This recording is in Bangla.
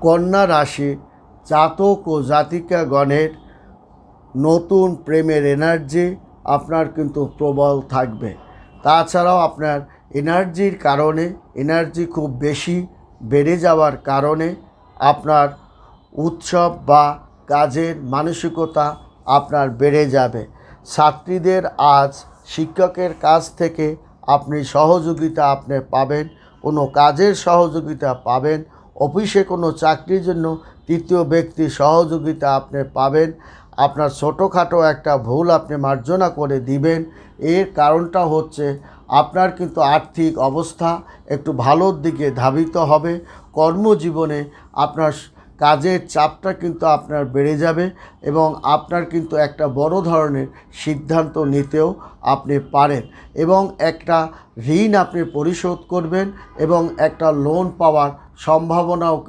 কন্যা রাশি জাতক ও জাতিকাগণের নতুন প্রেমের এনার্জি আপনার কিন্তু প্রবল থাকবে। তাছাড়াও আপনার এনার্জির কারণে এনার্জি খুব বেশি বেড়ে যাওয়ার কারণে আপনার উৎসব বা কাজের মানসিকতা আপনার বেড়ে যাবে। ছাত্রীদের আজ শিক্ষকের কাছ থেকে আপনি সহযোগিতা পাবেন, কোনো কাজের সহযোগিতা পাবেন, অফিসে কোনো চাকরির জন্য তৃতীয় ব্যক্তির সহযোগিতা আপনি পাবেন। আপনার ছোটোখাটো একটা ভুল আপনি মার্জনা করে দিবেন। এর কারণটা হচ্ছে আপনার কিন্তু আর্থিক অবস্থা একটু ভালোর দিকে ধাবিত হবে। কর্মজীবনে আপনার কাজের চাপটা কিন্তু আপনার বেড়ে যাবে এবং আপনার কিন্তু একটা বড় ধরনের সিদ্ধান্ত নিতেও আপনি পারেন এবং একটা ঋণ আপনি পরিশোধ করবেন এবং একটা লোন পাওয়ার সম্ভাবনাও